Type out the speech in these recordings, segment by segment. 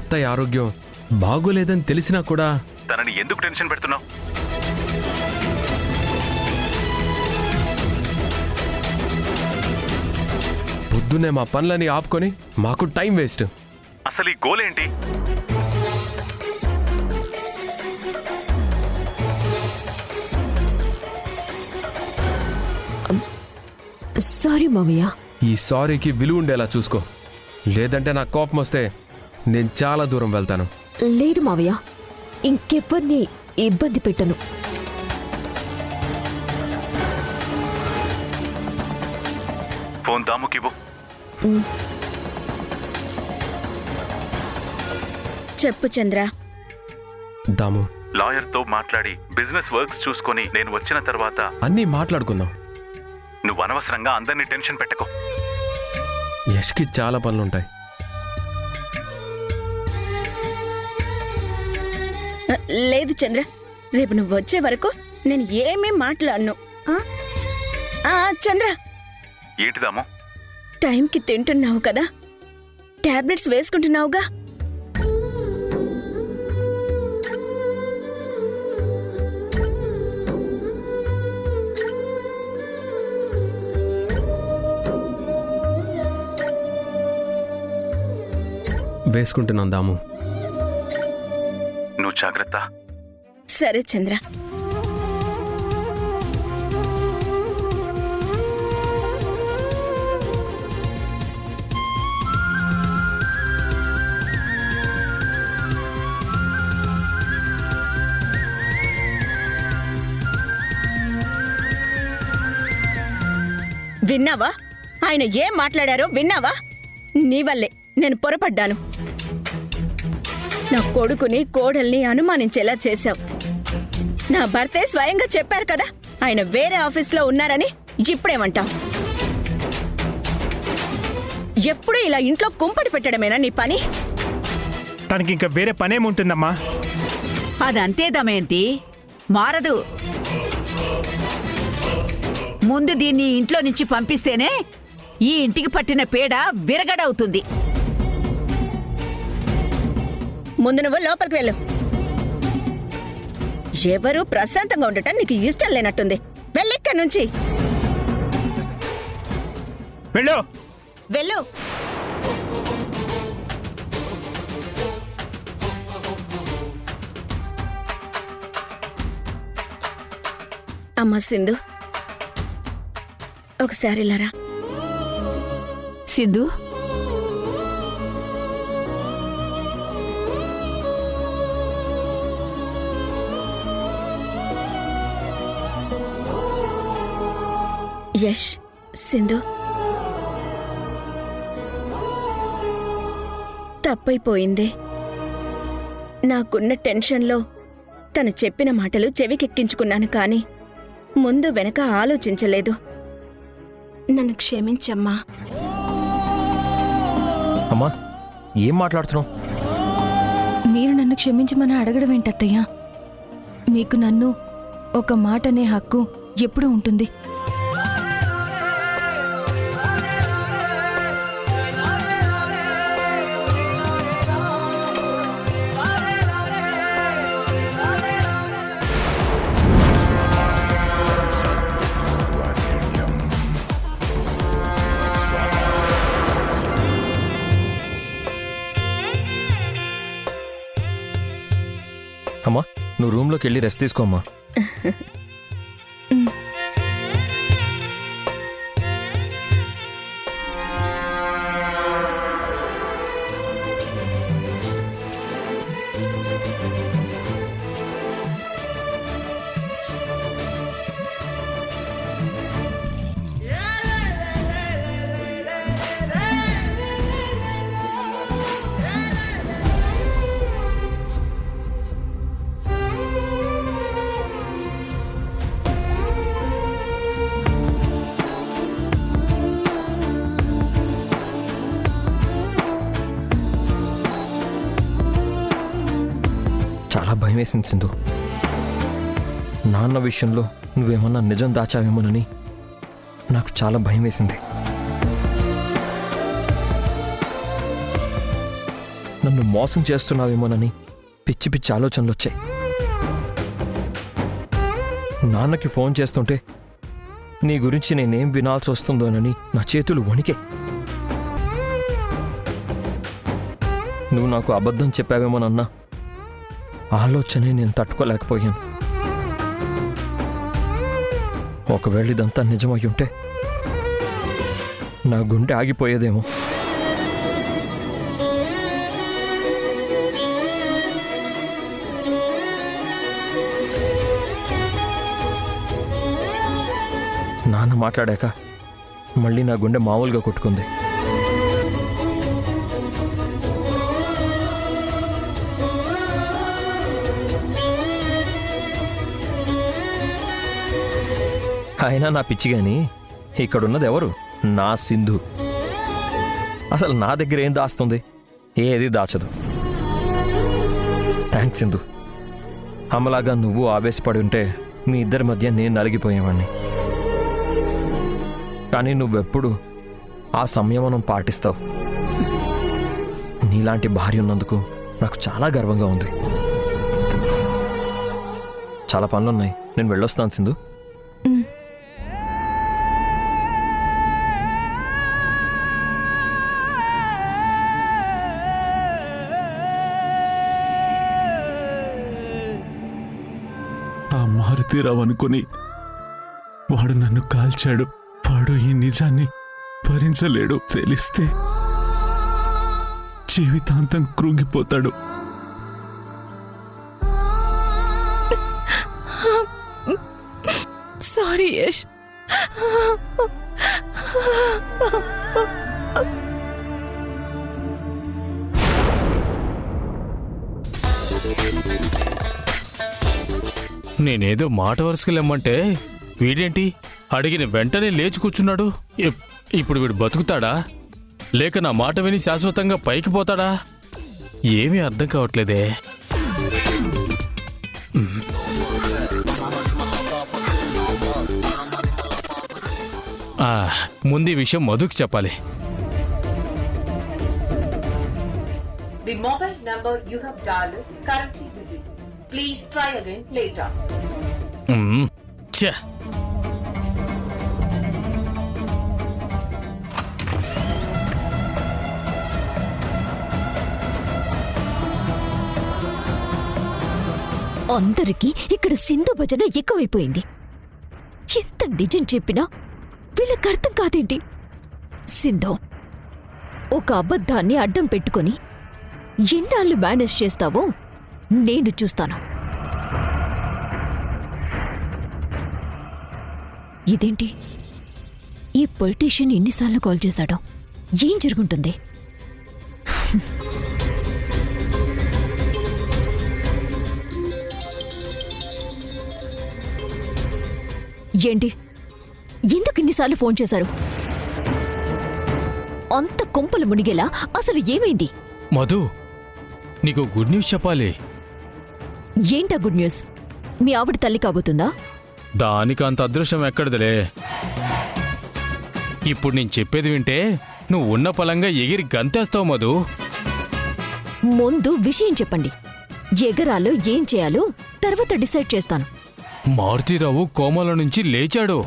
అత్తయ్య ఆరోగ్యం బాగోలేదని తెలిసినా కూడా తనని ఎందుకు టెన్షన్ పెడుతున్నావు? పొద్దున్నే మా పనులని ఆపుకొని మాకు టైం వేస్ట్. అసలు ఈ గోల్ ఏంటి? సారీ మావయ్య. ఈ సారీకి విలువ ఉండేలా చూసుకో, లేదంటే నా కోపం వస్తే నేను చాలా దూరం వెళ్తాను. లేదు మావయ్య, ఇంకెవ్వరిని ఇబ్బంది పెట్టను. ఫోన్ దాముకివ్వు. చెప్పు చంద్ర. దాము, లాయర్తో మాట్లాడి బిజినెస్ వర్క్స్ చూసుకొని నేను వచ్చిన తర్వాత అన్నీ మాట్లాడుకుందాం. నువ్వు అనవసరంగా అందరినీ టెన్షన్ పెట్టకు. యష్కి చాలా పనులుంటాయి. లేదు చంద్ర, రేపు నువ్వు వచ్చే వరకు నేను ఏమీ మాట్లాడను. చంద్ర, ఏంటి దాము? టైంకి తింటున్నావు కదా, టాబ్లెట్స్ వేసుకుంటున్నావుగా. వేసుకుంటున్నాం దాము. నువ్వు జాగ్రత్త. సరే చంద్ర. విన్నావా? ఆయన ఏం మాట్లాడారో విన్నావా? నీ వల్లే నేను పొరపడ్డాను. నా కొడుకుని కోడల్ని అనుమానించేలా చేశావు. నా భర్తే స్వయంగా చెప్పారు కదా ఆయన వేరే ఆఫీస్లో ఉన్నారని. ఇప్పుడేమంటావు? ఎప్పుడు ఇలా ఇంట్లో కుంపటి పెట్టడమేనా నీ పని? తనకి ఇంకా వేరే పనేముంటుందమ్మా? అదంతే దమయంతి, మారదు. ముందు దీన్ని ఇంట్లో నుంచి పంపిస్తేనే ఈ ఇంటికి పట్టిన పీడ విరగడవుతుంది. ముందు నువ్వు లోపలికి వెళ్ళు. ఎవరు ప్రశాంతంగా ఉండటం నీకు ఇష్టం లేనట్టుంది. వెళ్ళిక్కడి నుంచి. వెళ్ళు. వెళ్ళు. అమ్మా సింధు, ఒకసారి ఇలారా. సింధు, యష్, సింధు, తప్పైపోయింది. నాకున్న టెన్షన్లో తను చెప్పిన మాటలు చెవికెక్కించుకున్నాను, కానీ ముందు వెనక ఆలోచించలేదు. నన్ను క్షమించమ్మా. అమ్మా, ఏం మాట్లాడుతున్నావు? మీరు నన్ను క్షమించమని అడగడం ఏంటత్తయ్యా? మీకు నన్ను ఒక మాట అనే హక్కు ఎప్పుడూ ఉంటుంది. అమ్మా, నువ్వు రూమ్లోకి వెళ్ళి రెస్ట్ తీసుకోమ్మా. చాలా భయం వేసింది సింధు. నాన్న విషయంలో నువ్వేమన్నా నిజం దాచావేమోనని నాకు చాలా భయం వేసింది. నన్ను మోసం చేస్తున్నావేమోనని పిచ్చి పిచ్చి ఆలోచనలు వచ్చాయి. నాన్నకి ఫోన్ చేస్తుంటే నీ గురించి నేనేం వినాల్సి వస్తుందోనని నా చేతులు వణికే. నువ్వు నాకు అబద్ధం చెప్పావేమోనన్నా ఆలోచనే నేను తట్టుకోలేకపోయాను. ఒకవేళ ఇదంతా నిజమయ్యుంటే నా గుండె ఆగిపోయేదేమో. నాన్న మాట్లాడాక మళ్ళీ నా గుండె మామూలుగా కొట్టుకుంది. అయినా నా పిచ్చిగాని ఇక్కడున్నది ఎవరు? నా సింధు. అసలు నా దగ్గర ఏం దాస్తుంది? ఏది దాచదు. థ్యాంక్స్ సింధు. అమ్మలాగా నువ్వు ఆవేశపడి ఉంటే మీ ఇద్దరి మధ్య నేను నలిగిపోయేవాడిని. కానీ నువ్వెప్పుడు ఆ సంయమనం పాటిస్తావు. నీలాంటి భార్య ఉన్నందుకు నాకు చాలా గర్వంగా ఉంది. చాలా పనులున్నాయి, నేను వెళ్ళొస్తాను సింధు. ఆ మారుతీరావు అనుకుని వాడు నన్ను కాల్చాడు. వాడు ఈ నిజాన్ని భరించలేడు. తెలిస్తే జీవితాంతం కృంగిపోతాడు. సారీ యష్. నేనేదో మాట వరుసకి లెమ్మంటే వీడేంటి అడిగిన వెంటనే లేచి కూర్చున్నాడు. ఇప్పుడు వీడు బతుకుతాడా లేక నా మాట విని శాశ్వతంగా పైకి పోతాడా? ఏమీ అర్థం కావట్లేదే. ముందు ఈ విషయం మధుకి చెప్పాలి. The mobile number you have dialed is currently busy. Please try again later. ఛే, అందరికీ ఇక్కడ సింధు భజన ఎక్కువైపోయింది. ఎంత నిజం చెప్పినా వీళ్ళకి అర్థం కాదేంటి? సింధు, ఒక అబద్ధాన్ని అడ్డం పెట్టుకొని ఎన్నాళ్ళు మేనేజ్ చేస్తావో నేను చూస్తాను. ఇదేంటి, ఈ పొలిటీషియన్ ఎన్నిసార్లు కాల్ చేశాడో? ఏం జరుగుంటుంది? ఏంటి, ఎందుకు ఇన్నిసార్లు ఫోన్ చేశారు? అంత కొంపలు మునిగేలా అసలు ఏమైంది? మధు, నీకు గుడ్ న్యూస్ చెప్పాలి. ఏంటా గుడ్ న్యూస్? మీ ఆవిడ తల్లి కాబోతుందా? దానికి అంత అదృష్టం ఎక్కడదిలే. ఇప్పుడు నేను చెప్పేది వింటే నువ్వు ఉన్న పలంగా ఎగిరి గంతేస్తావు మధు. ముందు విషయం చెప్పండి. ఎగరాలో ఏం చేయాలో తర్వాత డిసైడ్ చేస్తాను. మారుతీరావు కోమాలో నుంచి లేచాడు.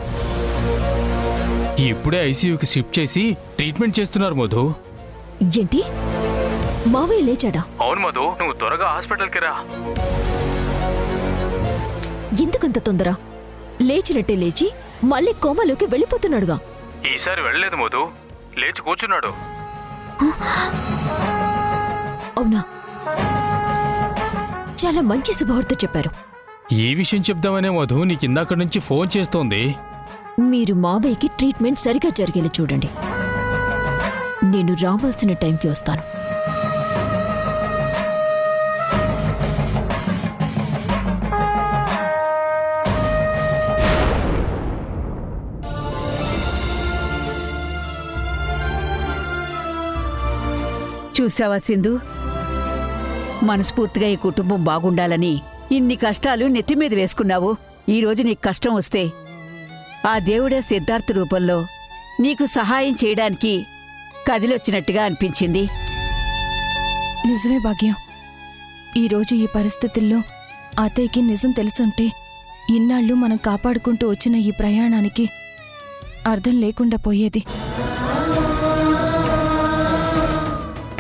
ఇప్పుడే ఐసీయూకి షిఫ్ట్ చేసి ట్రీట్మెంట్ చేస్తున్నారు మధు. ఏంటి, మావయ్య లేచాడా? అవును మధు, నువ్వు త్వరగా హాస్పిటల్కి రా. ఎందుకంత తొందర? లేచినట్టే లేచి మళ్ళీ కోమాలోకి వెళ్ళిపోతున్నాడుగా. ఈసారి వెళ్ళలేదు మధు, లేచి కూర్చున్నాడు. అవునా? చాలా మంచి శుభవార్త చెప్పారు. ఏ విషయం చెప్దామనే మధు నీకు ఇందాక నుంచి ఫోన్ చేస్తోంది. మీరు మావయ్యకి ట్రీట్మెంట్ సరిగా జరిగేలా చూడండి. నేను రావాల్సిన టైంకి వస్తాను. చూసావా సింధు, మనస్ఫూర్తిగా ఈ కుటుంబం బాగుండాలని ఇన్ని కష్టాలు నెత్తిమీద వేసుకున్నావు. ఈరోజు నీకు కష్టం వస్తే ఆ దేవుడే సిద్ధార్థ రూపంలో నీకు సహాయం చేయడానికి కదిలొచ్చినట్టుగా అనిపించింది. నిజమే భాగ్యం. ఈరోజు ఈ పరిస్థితుల్లో అత్తయ్యకి నిజం తెలుసుంటే ఇన్నాళ్ళు మనం కాపాడుకుంటూ వచ్చిన ఈ ప్రయాణానికి అర్థం లేకుండా పోయేది.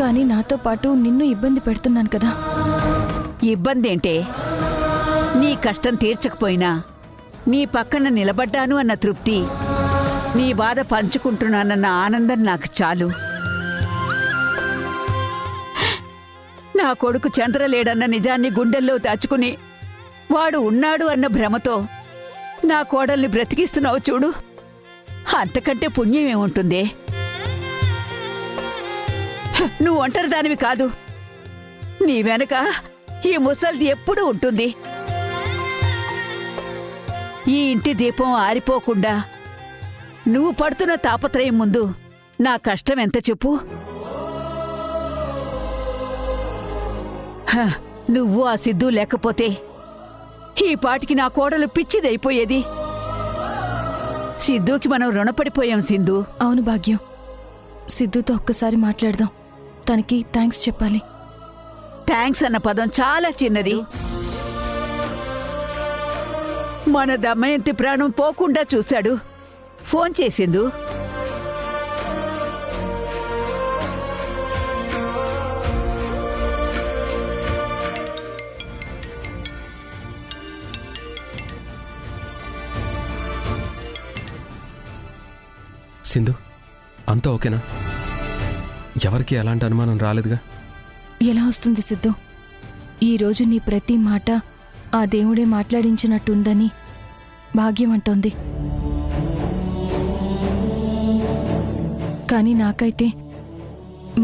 కానీ నాతో పాటు నిన్ను ఇబ్బంది పెడుతున్నాను కదా. ఇబ్బందేంటే? నీ కష్టం తీర్చకపోయినా నీ పక్కన నిలబడ్డాను అన్న తృప్తి, నీ బాధ పంచుకుంటున్నానన్న ఆనందం నాకు చాలు. నా కొడుకు చంద్రలేడన్న నిజాన్ని గుండెల్లో దాచుకుని వాడు ఉన్నాడు అన్న భ్రమతో నా కోడల్ని బ్రతికిస్తున్నావు చూడు, అంతకంటే పుణ్యమేముంటుందే? నువ్వు ఒంటరి దానివి కాదు, నీ వెనక ఈ ముసల్ది ఎప్పుడూ ఉంటుంది. ఈ ఇంటి దీపం ఆరిపోకుండా నువ్వు పడుతున్న తాపత్రయం ముందు నా కష్టం ఎంత చెప్పు? నువ్వు ఆ సిద్ధు లేకపోతే ఈ పాటికి నా కోడలు పిచ్చిదైపోయేది. సిద్ధుకి మనం రుణపడిపోయాం సింధు. అవును భాగ్యం, సిద్ధుతో ఒక్కసారి మాట్లాడదాం. తనకి థ్యాంక్స్ చెప్పాలి. థ్యాంక్స్ అన్న పదం చాలా చిన్నది. మన దమయంతి ప్రాణం పోకుండా చూశాడు. ఫోన్ చేసిందు. సింధు, అంతా ఓకేనా? ఎవరికి ఎలాంటి అనుమానం రాలేదుగా? ఎలా వస్తుంది సిద్ధు? ఈరోజు నీ ప్రతి మాట ఆ దేవుడే మాట్లాడించినట్టుందని భాగ్యం అంటోంది. కానీ నాకైతే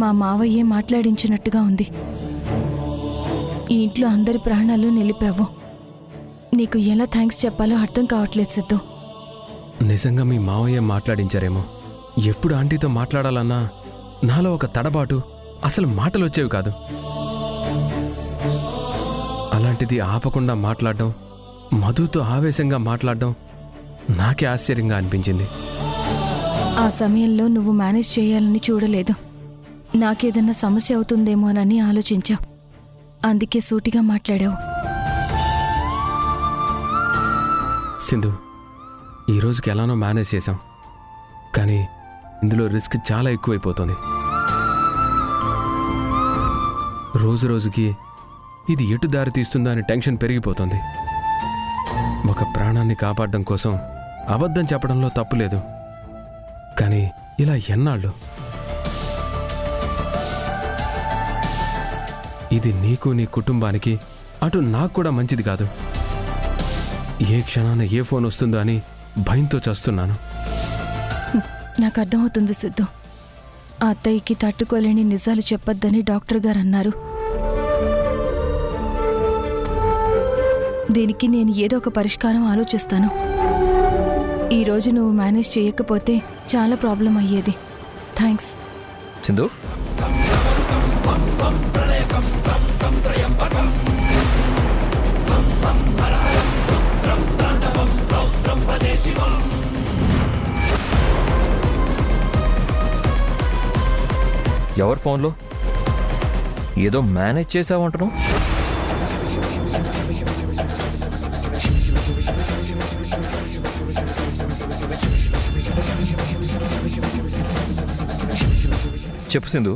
మా మావయ్యే మాట్లాడించినట్టుగా ఉంది. ఈ ఇంట్లో అందరి ప్రాణాలు నిలిపావు. నీకు ఎలా థ్యాంక్స్ చెప్పాలో అర్థం కావట్లేదు సిద్ధు. నిజంగా మీ మావయ్య మాట్లాడించారేమో. ఎప్పుడు ఆంటీతో మాట్లాడాలన్నా నాలో ఒక తడబాటు, అసలు మాటలు వచ్చేవి కాదు. అలాంటిది ఆపకుండా మాట్లాడడం, మధుతో ఆవేశంగా మాట్లాడడం నాకే ఆశ్చర్యంగా అనిపించింది. ఆ సమయంలో నువ్వు మేనేజ్ చేయాలని చూడలేదు. నాకేదన్నా సమస్య అవుతుందేమోనని ఆలోచించావు. అందుకే సూటిగా మాట్లాడావు. సింధు, ఈ రోజుకి ఎలానో మేనేజ్ చేశాం, కానీ ఇందులో రిస్క్ చాలా ఎక్కువైపోతుంది. రోజు రోజుకి ఇది ఎటు దారి తీస్తుందా అని టెన్షన్ పెరిగిపోతుంది. ఒక ప్రాణాన్ని కాపాడడం కోసం అబద్ధం చెప్పడంలో తప్పులేదు, కానీ ఇలా ఎన్నాళ్ళు? ఇది నీకు, నీ కుటుంబానికి, అటు నాకు కూడా మంచిది కాదు. ఏ క్షణాన ఏ ఫోన్ వస్తుందో అని భయంతో చస్తున్నాను. నాకు అర్థమవుతుంది సిద్ధు. ఆ అత్తయ్యకి తట్టుకోలేని నిజాలు చెప్పొద్దని డాక్టర్ గారు అన్నారు. దీనికి నేను ఏదో ఒక పరిష్కారం ఆలోచిస్తాను. ఈరోజు నువ్వు మేనేజ్ చేయకపోతే చాలా ప్రాబ్లం అయ్యేది. థ్యాంక్స్ సింధు. ఎవరి ఫోన్లో ఏదో మేనేజ్ చేసావంటున్నావు? చెప్పు సింధు.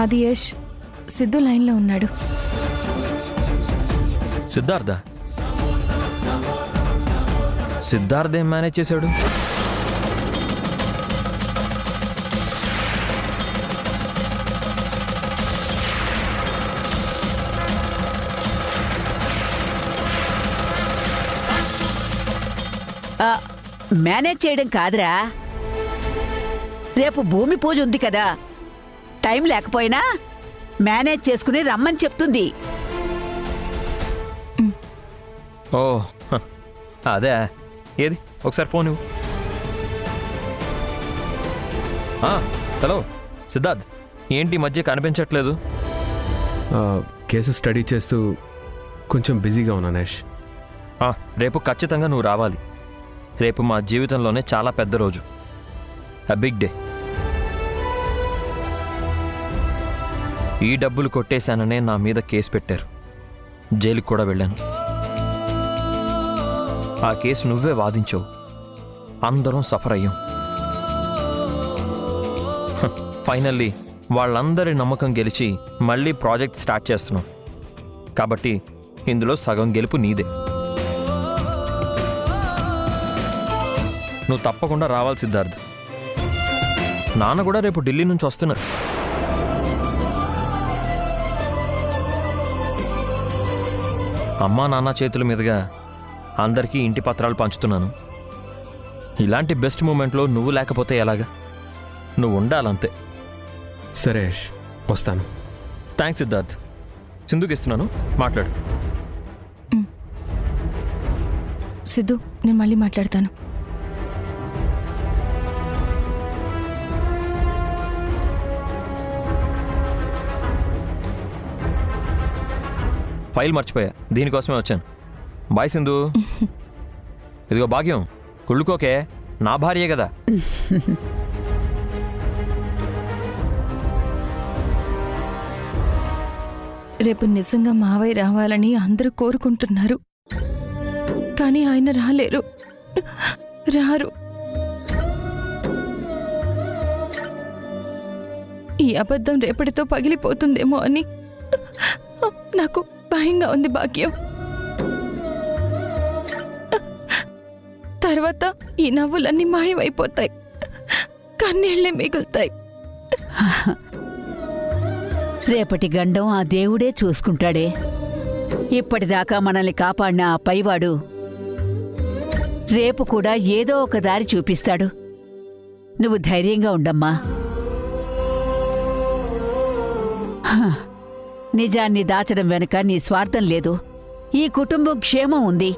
అది యష్. సిద్ధు లైన్లో ఉన్నాడు. సిద్ధార్థ? సిద్ధార్థ ఏం మేనేజ్ చేశాడు? మేనేజ్ చేయడం కాదురా, రేపు భూమి పూజ ఉంది కదా, టైం లేకపోయినా మేనేజ్ చేసుకుని రమ్మని చెప్తుంది. ఓ అదే. ఏది ఒకసారి ఫోన్ ఇవ్వు. హలో సిద్ధార్థ్, ఏంటి ఈ మధ్య కనిపించట్లేదు? కేసు స్టడీ చేస్తూ కొంచెం బిజీగా ఉన్నాను యష్. రేపు ఖచ్చితంగా నువ్వు రావాలి. రేపు మా జీవితంలోనే చాలా పెద్ద రోజు, అ బిగ్ డే. ఈ డబ్బులు కొట్టేశాననే నా మీద కేసు పెట్టారు. జైలుకి కూడా వెళ్ళాను. ఆ కేసు నువ్వే వాదించావు. అందరం సఫర్ అయ్యాం. ఫైనల్లీ వాళ్ళందరి నమ్మకం గెలిచి మళ్ళీ ప్రాజెక్ట్ స్టార్ట్ చేస్తున్నాం. కాబట్టి ఇందులో సగం గెలుపు నీదే. నువ్వు తప్పకుండా రావాలి సిద్ధార్థ్. నాన్న కూడా రేపు ఢిల్లీ నుంచి వస్తున్నారు. అమ్మా నాన్న చేతుల మీదుగా అందరికీ ఇంటి పత్రాలు పంచుతున్నాను. ఇలాంటి బెస్ట్ మూమెంట్లో నువ్వు లేకపోతే ఎలాగా? నువ్వు ఉండాలంతే. సరే యష్, వస్తాను. థ్యాంక్స్ సిద్ధార్థ్. సింధుకి ఇస్తున్నాను, మాట్లాడు. సిద్ధు, నేను మళ్ళీ మాట్లాడతాను. ఫైల్ మర్చిపోయా, దీనికోసమే వచ్చాను. బాయ్ సింధు. ఇదిగో భాగ్యం, కుళ్ళుకోకే, నా భార్యే కదా. రేపు నిజంగా మావయ్య రావాలని అందరూ కోరుకుంటున్నారు. కానీ ఆయన రాలేరు, రారు. ఈ అబద్ధం రేపటితో పగిలిపోతుందేమో అని నాకు భయంగా ఉంది భాగ్యం. తర్వాత ఈ నవ్వులన్నీ మాయమైపోతాయి, కన్నీళ్లే మిగులుతాయి. రేపటి గండం ఆ దేవుడే చూసుకుంటాడే. ఇప్పటిదాకా మనల్ని కాపాడిన ఆ పైవాడు రేపు కూడా ఏదో ఒక దారి చూపిస్తాడు. నువ్వు ధైర్యంగా ఉండమ్మా. నిజాన్ని దాచడం వెనుక నీ స్వార్థం లేదు. ఈ కుటుంబం క్షేమం ఉంది.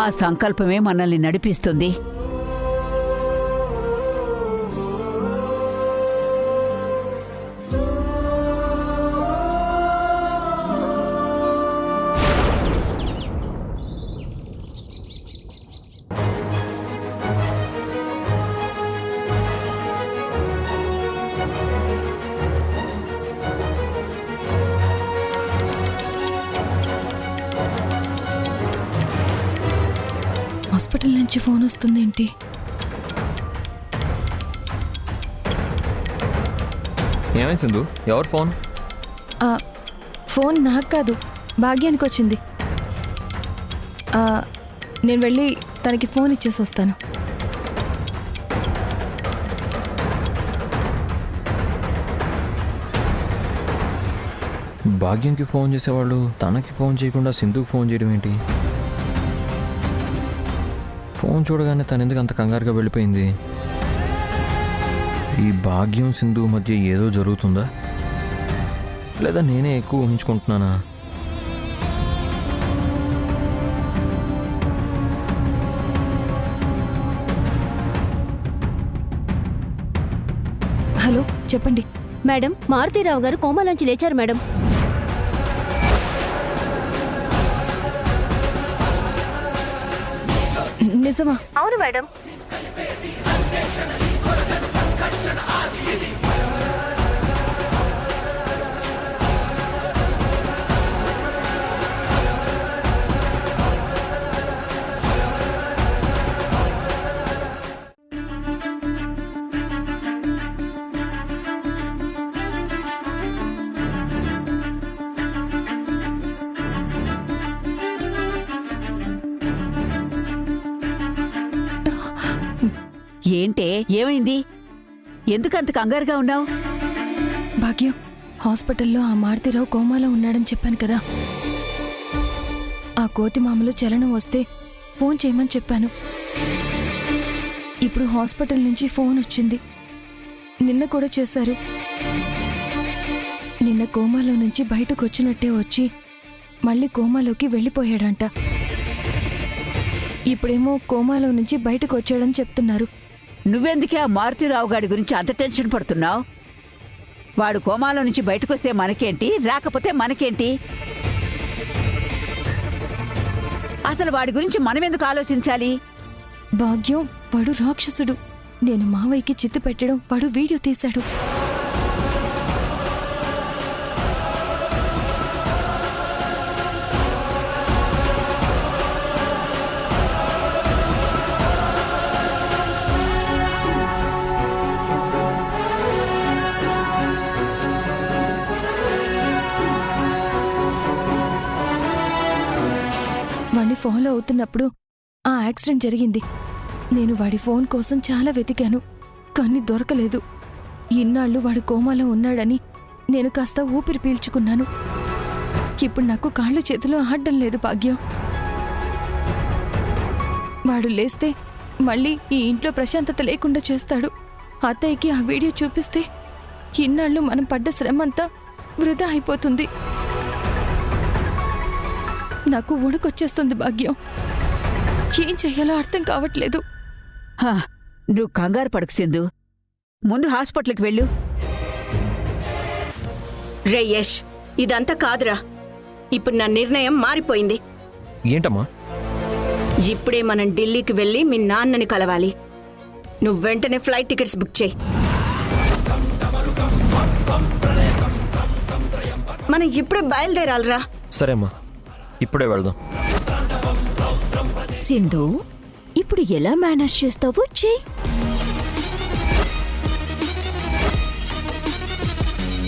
ఆ సంకల్పమే మనల్ని నడిపిస్తుంది. హాస్పిటల్ నుంచి ఫోన్ వస్తుందేంటి? ఏమైంది సింధు? ఎవరు ఫోన్? ఫోన్ నాకు కాదు, భాగ్యానికి వచ్చింది. నేను వెళ్ళి తనకి ఫోన్ ఇచ్చేసి వస్తాను. భాగ్యంకి ఫోన్ చేసేవాళ్ళు తనకి ఫోన్ చేయకుండా సింధుకి ఫోన్ చేయడం ఏంటి? ఫోన్ చూడగానే తను ఎందుకు అంత కంగారుగా వెళ్ళిపోయింది? ఈ భాగ్యం సింధు మధ్య ఏదో జరుగుతుందా, లేదా నేనే ఎక్కువ ఊహించుకుంటున్నానా? హలో, చెప్పండి మేడం. మారుతీరావు గారు కోమాలోంచి లేచారు మేడం. నిజమా? అవును మేడం. ఏంటే, ఏమైంది? ఎందుకంత కంగారుగా ఉన్నావు? భాగ్యం, హాస్పిటల్లో ఆ మారుతీరావు కోమాలో ఉన్నాడని చెప్పాను కదా. ఆ కోతి మామలు చలనం వస్తే ఫోన్ చేయమని చెప్పాను. ఇప్పుడు హాస్పిటల్ నుంచి ఫోన్ వచ్చింది. నిన్న కూడా చేశారు. నిన్న కోమాలో నుంచి బయటకు వచ్చినట్టే వచ్చి మళ్ళీ కోమాలోకి వెళ్ళిపోయాడంట. ఇప్పుడేమో కోమాలో నుంచి బయటకు వచ్చాడని చెప్తున్నారు. నువ్వెందుకే ఆ మారుతీరావు గారి గురించి అంత టెన్షన్ పడుతున్నావు? వాడు కోమాలో నుంచి బయటకొస్తే మనకేంటి, రాకపోతే మనకేంటి? అసలు వాడి గురించి మనమెందుకు ఆలోచించాలి? భాగ్యం, వాడు రాక్షసుడు. నేను మావయ్యకి చిత్తు పెట్టడం వాడు వీడియో తీశాడు. వాడిని ఫాలో అవుతున్నప్పుడు ఆ యాక్సిడెంట్ జరిగింది. నేను వాడి ఫోన్ కోసం చాలా వెతికాను, కానీ దొరకలేదు. ఇన్నాళ్ళు వాడు కోమాలో ఉన్నాడని నేను కాస్త ఊపిరి పీల్చుకున్నాను. ఇప్పుడు నాకు కాళ్ళు చేతులు ఆడడం లేదు భాగ్యం. వాడు లేస్తే మళ్ళీ ఈ ఇంట్లో ప్రశాంతత లేకుండా చేస్తాడు. అత్తయ్యకి ఆ వీడియో చూపిస్తే ఇన్నాళ్ళు మనం పడ్డ శ్రమంతా వృధా అయిపోతుంది. నాకు వణుకొచ్చేస్తుంది భాగ్యం. ఏం చెయ్యాలో అర్థం కావట్లేదు. హా, నువ్వు కంగారు పడకు సింధు. ముందు హాస్పిటల్కి వెళ్ళు. రే యష్, ఇదంతా కాదురా. ఇప్పుడు నా నిర్ణయం మారిపోయింది. ఏంటమ్మా? ఇప్పుడే మనం ఢిల్లీకి వెళ్ళి మీ నాన్నని కలవాలి. నువ్వు వెంటనే ఫ్లైట్ టికెట్స్ బుక్ చేయి. మనం ఇప్పుడే బయలుదేరాలరా. సరే అమ్మా, ఇప్పుడే వెళ్దాం. సింధు, ఇప్పుడు ఎలా మేనేజ్ చేస్తావో చెయ్యి.